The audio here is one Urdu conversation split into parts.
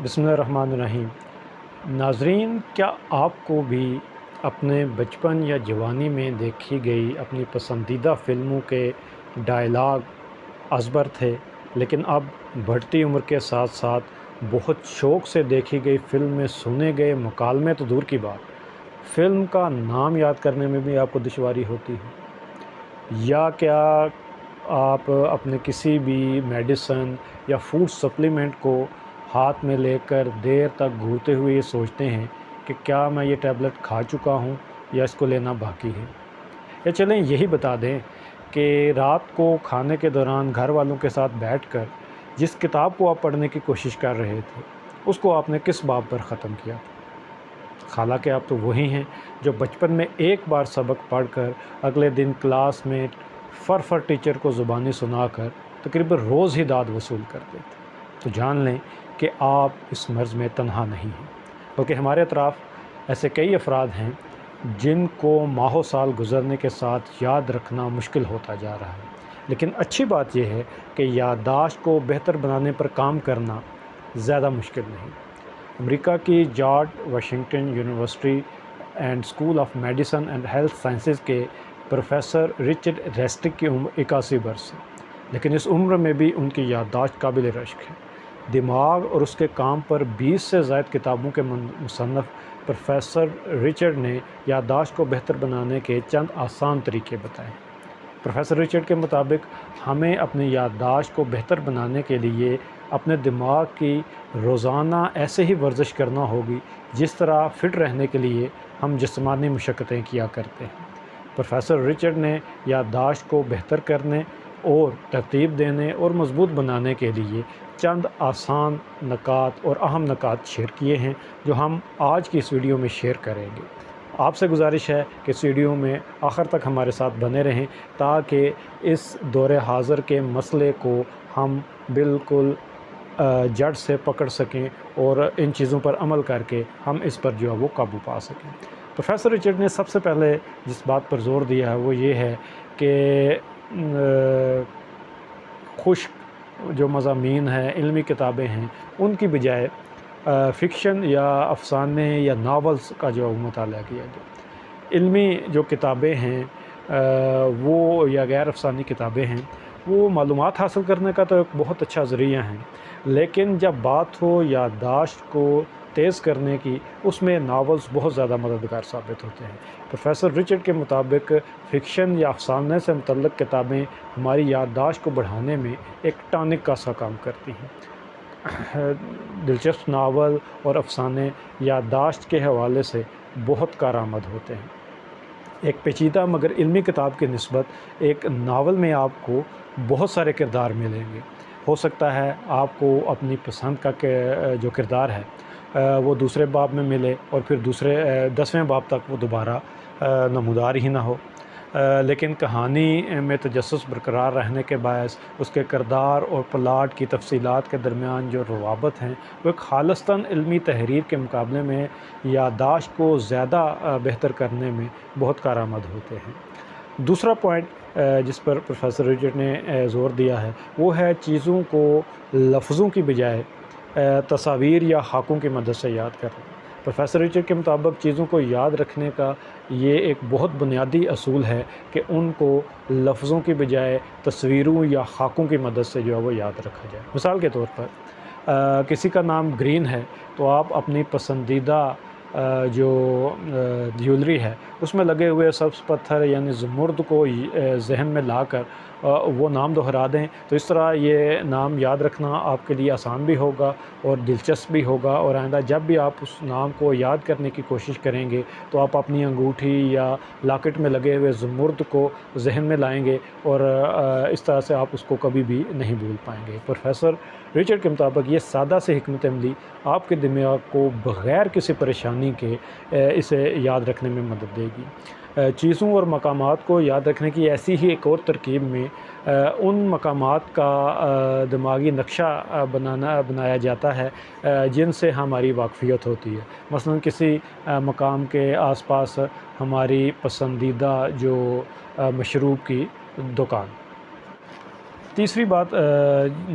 بسم اللہ الرحمن الرحیم۔ ناظرین، کیا آپ کو بھی اپنے بچپن یا جوانی میں دیکھی گئی اپنی پسندیدہ فلموں کے ڈائلاگ ازبر تھے، لیکن اب بڑھتی عمر کے ساتھ ساتھ بہت شوق سے دیکھی گئی فلم میں سنے گئے مکالمے تو دور کی بات، فلم کا نام یاد کرنے میں بھی آپ کو دشواری ہوتی ہے؟ یا کیا آپ اپنے کسی بھی میڈیسن یا فوڈ سپلیمنٹ کو ہاتھ میں لے کر دیر تک گھورتے ہوئے یہ سوچتے ہیں کہ کیا میں یہ ٹیبلٹ کھا چکا ہوں یا اس کو لینا باقی ہے؟ یا چلیں یہی بتا دیں کہ رات کو کھانے کے دوران گھر والوں کے ساتھ بیٹھ کر جس کتاب کو آپ پڑھنے کی کوشش کر رہے تھے اس کو آپ نے کس باب پر ختم کیا تھا؟ حالانکہ آپ تو وہی ہیں جو بچپن میں ایک بار سبق پڑھ کر اگلے دن کلاس میں فر ٹیچر کو زبانی سنا کر تقریباً روز ہی داد وصول کرتے تھے۔ تو جان لیں کہ آپ اس مرض میں تنہا نہیں ہیں، بلکہ ہمارے اطراف ایسے کئی افراد ہیں جن کو ماہوں سال گزرنے کے ساتھ یاد رکھنا مشکل ہوتا جا رہا ہے۔ لیکن اچھی بات یہ ہے کہ یادداشت کو بہتر بنانے پر کام کرنا زیادہ مشکل نہیں۔ امریکہ کی George Washington university and school of medicine and health sciences کے پروفیسر رچرڈ ریسٹک کی عمر 81 برس ہے، لیکن اس عمر میں بھی ان کی یادداشت قابل رشک ہے۔ دماغ اور اس کے کام پر 20 سے زائد کتابوں کے مصنف پروفیسر رچرڈ نے یادداشت کو بہتر بنانے کے چند آسان طریقے بتائے۔ پروفیسر رچرڈ کے مطابق ہمیں اپنی یادداشت کو بہتر بنانے کے لیے اپنے دماغ کی روزانہ ایسے ہی ورزش کرنا ہوگی جس طرح فٹ رہنے کے لیے ہم جسمانی مشقتیں کیا کرتے ہیں۔ پروفیسر رچرڈ نے یادداشت کو بہتر کرنے اور ترتیب دینے اور مضبوط بنانے کے لیے چند آسان نکات اور اہم نکات شیئر کیے ہیں جو ہم آج کی اس ویڈیو میں شیئر کریں گے۔ آپ سے گزارش ہے کہ اس ویڈیو میں آخر تک ہمارے ساتھ بنے رہیں تاکہ اس دور حاضر کے مسئلے کو ہم بالکل جڑ سے پکڑ سکیں اور ان چیزوں پر عمل کر کے ہم اس پر جو ہے وہ قابو پا سکیں۔ پروفیسر رچرڈ نے سب سے پہلے جس بات پر زور دیا ہے وہ یہ ہے کہ خشک جو مضامین ہیں، علمی کتابیں ہیں، ان کی بجائے فکشن یا افسانے یا ناولز کا جو مطالعہ کیا جائے۔ علمی جو کتابیں ہیں وہ یا غیر افسانی کتابیں ہیں وہ معلومات حاصل کرنے کا تو ایک بہت اچھا ذریعہ ہیں، لیکن جب بات ہو یادداشت کو تیز کرنے کی، اس میں ناولز بہت زیادہ مددگار ثابت ہوتے ہیں۔ پروفیسر رچرڈ کے مطابق فکشن یا افسانے سے متعلق کتابیں ہماری یادداشت کو بڑھانے میں ایک ٹانک کا سا کام کرتی ہیں۔ دلچسپ ناول اور افسانے یادداشت کے حوالے سے بہت کارآمد ہوتے ہیں۔ ایک پیچیدہ مگر علمی کتاب کی نسبت ایک ناول میں آپ کو بہت سارے کردار ملیں گے۔ ہو سکتا ہے آپ کو اپنی پسند کا جو کردار ہے وہ دوسرے باب میں ملے اور پھر 10ویں باب تک وہ دوبارہ نمودار ہی نہ ہو، لیکن کہانی میں تجسس برقرار رہنے کے باعث اس کے کردار اور پلاٹ کی تفصیلات کے درمیان جو روابط ہیں وہ ایک خالصتاً علمی تحریر کے مقابلے میں یادداشت کو زیادہ بہتر کرنے میں بہت کارآمد ہوتے ہیں۔ دوسرا پوائنٹ جس پر پروفیسر رچرڈ نے زور دیا ہے وہ ہے چیزوں کو لفظوں کی بجائے تصاویر یا خاکوں کی مدد سے یاد کرنا۔ پروفیسر رچرڈ کے مطابق چیزوں کو یاد رکھنے کا یہ ایک بہت بنیادی اصول ہے کہ ان کو لفظوں کی بجائے تصویروں یا خاکوں کی مدد سے جو ہے وہ یاد رکھا جائے۔ مثال کے طور پر کسی کا نام گرین ہے تو آپ اپنی پسندیدہ جو جیولری ہے اس میں لگے ہوئے سبز پتھر یعنی زمرد کو ذہن میں لا کر وہ نام دہرا دیں، تو اس طرح یہ نام یاد رکھنا آپ کے لیے آسان بھی ہوگا اور دلچسپ بھی ہوگا، اور آئندہ جب بھی آپ اس نام کو یاد کرنے کی کوشش کریں گے تو آپ اپنی انگوٹھی یا لاکٹ میں لگے ہوئے زمرد کو ذہن میں لائیں گے اور اس طرح سے آپ اس کو کبھی بھی نہیں بھول پائیں گے۔ پروفیسر رچرڈ کے مطابق یہ سادہ سے حکمت عملی آپ کے دماغ کو بغیر کسی پریشانی کے اسے یاد رکھنے میں مدد دے گی۔ چیزوں اور مقامات کو یاد رکھنے کی ایسی ہی ایک اور ترکیب میں ان مقامات کا دماغی نقشہ بنایا جاتا ہے جن سے ہماری واقفیت ہوتی ہے۔ مثلا کسی مقام کے آس پاس ہماری پسندیدہ جو مشروب کی دکان، تیسری بات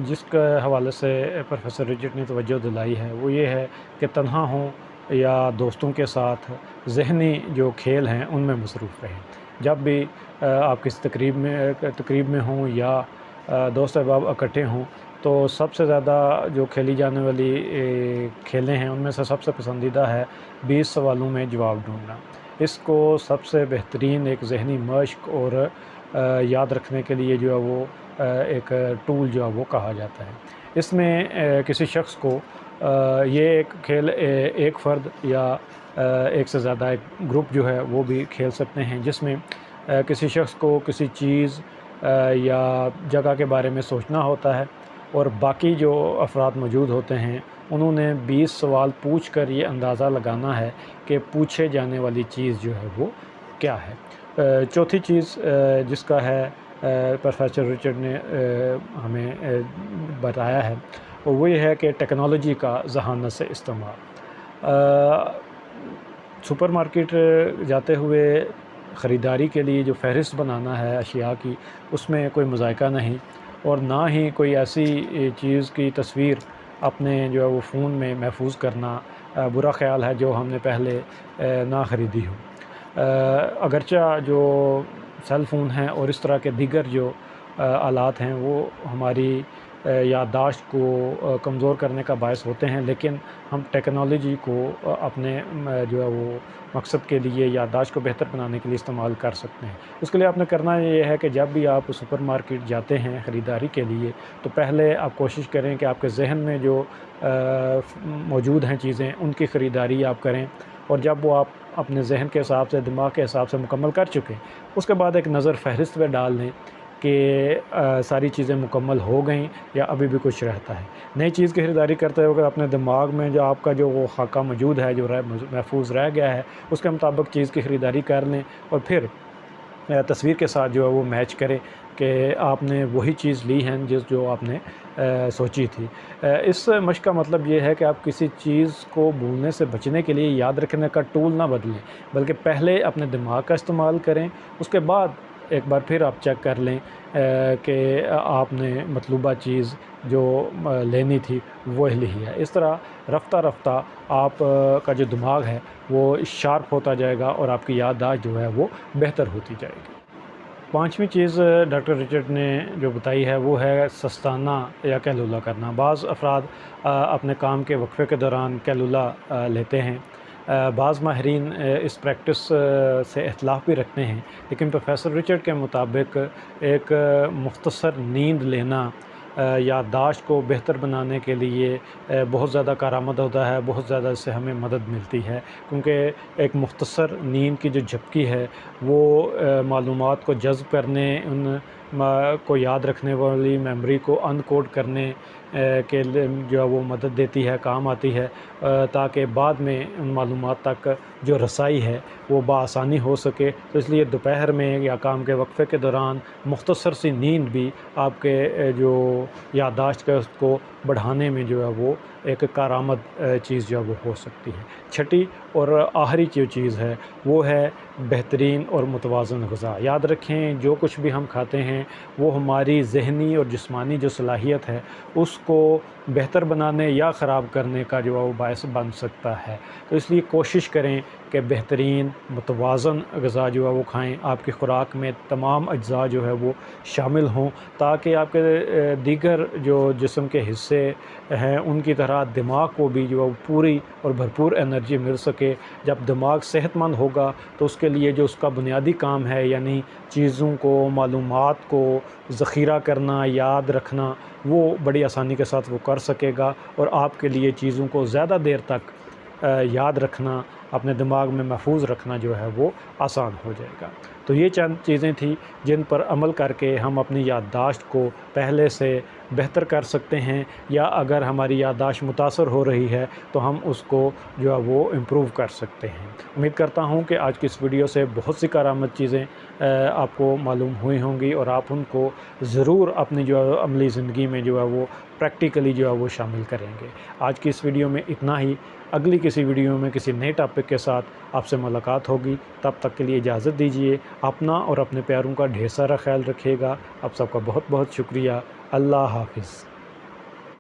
جس کے حوالے سے پروفیسر رچرڈ نے توجہ دلائی ہے وہ یہ ہے کہ تنہا ہوں یا دوستوں کے ساتھ ذہنی جو کھیل ہیں ان میں مصروف رہیں۔ جب بھی آپ کسی تقریب میں ہوں یا دوست احباب اکٹھے ہوں تو سب سے زیادہ جو کھیلی جانے والی کھیلیں ہیں ان میں سے سب سے پسندیدہ ہے 20 سوالوں میں جواب ڈھونڈنا۔ اس کو سب سے بہترین ایک ذہنی مشق اور یاد رکھنے کے لیے جو ہے وہ ایک ٹول جو ہے وہ کہا جاتا ہے۔ اس میں کسی شخص کو یہ ایک کھیل ایک فرد یا ایک سے زیادہ ایک گروپ جو ہے وہ بھی کھیل سکتے ہیں، جس میں کسی شخص کو کسی چیز یا جگہ کے بارے میں سوچنا ہوتا ہے اور باقی جو افراد موجود ہوتے ہیں انہوں نے 20 سوال پوچھ کر یہ اندازہ لگانا ہے کہ پوچھے جانے والی چیز جو ہے وہ کیا ہے۔ چوتھی چیز جس کا ہے پروفیسر رچرڈ نے ہمیں بتایا ہے وہ یہ ہے کہ ٹیکنالوجی کا ذہانت سے استعمال۔ سپر مارکیٹ جاتے ہوئے خریداری کے لیے جو فہرست بنانا ہے اشیاء کی، اس میں کوئی مذائقہ نہیں، اور نہ ہی کوئی ایسی چیز کی تصویر اپنے جو ہے وہ فون میں محفوظ کرنا برا خیال ہے جو ہم نے پہلے نہ خریدی ہو۔ اگرچہ جو سیل فون ہیں اور اس طرح کے دیگر جو آلات ہیں وہ ہماری یادداشت کو کمزور کرنے کا باعث ہوتے ہیں، لیکن ہم ٹیکنالوجی کو اپنے جو ہے وہ مقصد کے لیے یادداشت کو بہتر بنانے کے لیے استعمال کر سکتے ہیں۔ اس کے لیے آپ نے کرنا یہ ہے کہ جب بھی آپ سپر مارکیٹ جاتے ہیں خریداری کے لیے تو پہلے آپ کوشش کریں کہ آپ کے ذہن میں جو موجود ہیں چیزیں ان کی خریداری آپ کریں، اور جب وہ آپ اپنے ذہن کے حساب سے، دماغ کے حساب سے مکمل کر چکیں اس کے بعد ایک نظر فہرست پہ ڈال دیں کہ ساری چیزیں مکمل ہو گئیں یا ابھی بھی کچھ رہتا ہے۔ نئی چیز کی خریداری کرتے ہوئے اپنے دماغ میں جو آپ کا جو وہ خاکہ موجود ہے، جو محفوظ رہ گیا ہے، اس کے مطابق چیز کی خریداری کر لیں اور پھر تصویر کے ساتھ جو ہے وہ میچ کریں کہ آپ نے وہی چیز لی ہے جو آپ نے سوچی تھی۔ اس مشق کا مطلب یہ ہے کہ آپ کسی چیز کو بھولنے سے بچنے کے لیے یاد رکھنے کا ٹول نہ بدلیں، بلکہ پہلے اپنے دماغ کا استعمال کریں، اس کے بعد ایک بار پھر آپ چیک کر لیں کہ آپ نے مطلوبہ چیز جو لینی تھی وہ لی ہے۔ اس طرح رفتہ رفتہ آپ کا جو دماغ ہے وہ شارپ ہوتا جائے گا اور آپ کی یادداشت جو ہے وہ بہتر ہوتی جائے گی۔ پانچویں چیز ڈاکٹر رچرڈ نے جو بتائی ہے وہ ہے سستانہ یا کیلولا کرنا۔ بعض افراد اپنے کام کے وقفے کے دوران کیلولا لیتے ہیں۔ بعض ماہرین اس پریکٹس سے اختلاف بھی رکھتے ہیں، لیکن پروفیسر رچرڈ کے مطابق ایک مختصر نیند لینا یادداشت کو بہتر بنانے کے لیے بہت زیادہ کارآمد ہوتا ہے، بہت زیادہ اس سے ہمیں مدد ملتی ہے، کیونکہ ایک مختصر نیند کی جو جھپکی ہے وہ معلومات کو جذب کرنے، ان کو یاد رکھنے والی میموری کو انکوڈ کرنے کے جو ہے وہ مدد دیتی ہے، کام آتی ہے، تاکہ بعد میں ان معلومات تک جو رسائی ہے وہ بآسانی ہو سکے۔ تو اس لیے دوپہر میں یا کام کے وقفے کے دوران مختصر سی نیند بھی آپ کے جو یادداشت کا اس کو بڑھانے میں جو ہے وہ ایک کارآمد چیز جو ہے وہ ہو سکتی ہے۔ چھٹی اور آخری جو چیز ہے وہ ہے بہترین اور متوازن غذا۔ یاد رکھیں جو کچھ بھی ہم کھاتے ہیں وہ ہماری ذہنی اور جسمانی جو صلاحیت ہے اس کو بہتر بنانے یا خراب کرنے کا جو ہے وہ باعث بن سکتا ہے۔ تو اس لیے کوشش کریں کہ بہترین متوازن غذا جو ہے وہ کھائیں، آپ کی خوراک میں تمام اجزاء جو ہے وہ شامل ہوں، تاکہ آپ کے دیگر جو جسم کے حصے ہیں ان کی طرح دماغ کو بھی جو ہے وہ پوری اور بھرپور انرجی مل سکے۔ جب دماغ صحت مند ہوگا تو اس کے لیے جو اس کا بنیادی کام ہے، یعنی چیزوں کو، معلومات کو ذخیرہ کرنا، یاد رکھنا، وہ بڑی آسانی کے ساتھ وہ کر سکے گا، اور آپ کے لیے چیزوں کو زیادہ دیر تک یاد رکھنا، اپنے دماغ میں محفوظ رکھنا جو ہے وہ آسان ہو جائے گا۔ تو یہ چند چیزیں تھیں جن پر عمل کر کے ہم اپنی یادداشت کو پہلے سے بہتر کر سکتے ہیں، یا اگر ہماری یادداشت متاثر ہو رہی ہے تو ہم اس کو جو ہے وہ امپروو کر سکتے ہیں۔ امید کرتا ہوں کہ آج کی اس ویڈیو سے بہت سی کارآمد چیزیں آپ کو معلوم ہوئی ہوں گی، اور آپ ان کو ضرور اپنی جو ہے عملی زندگی میں جو ہے وہ پریکٹیکلی جو ہے وہ شامل کریں گے۔ آج کی اس ویڈیو میں اتنا ہی، اگلی کسی ویڈیو میں کسی نئے ٹاپک کے ساتھ آپ سے ملاقات ہوگی، تب تک کے لیے اجازت دیجیے۔ اپنا اور اپنے پیاروں کا ڈھیر سارا خیال رکھیے گا۔ آپ سب کا بہت بہت شکریہ۔ اللہ حافظ۔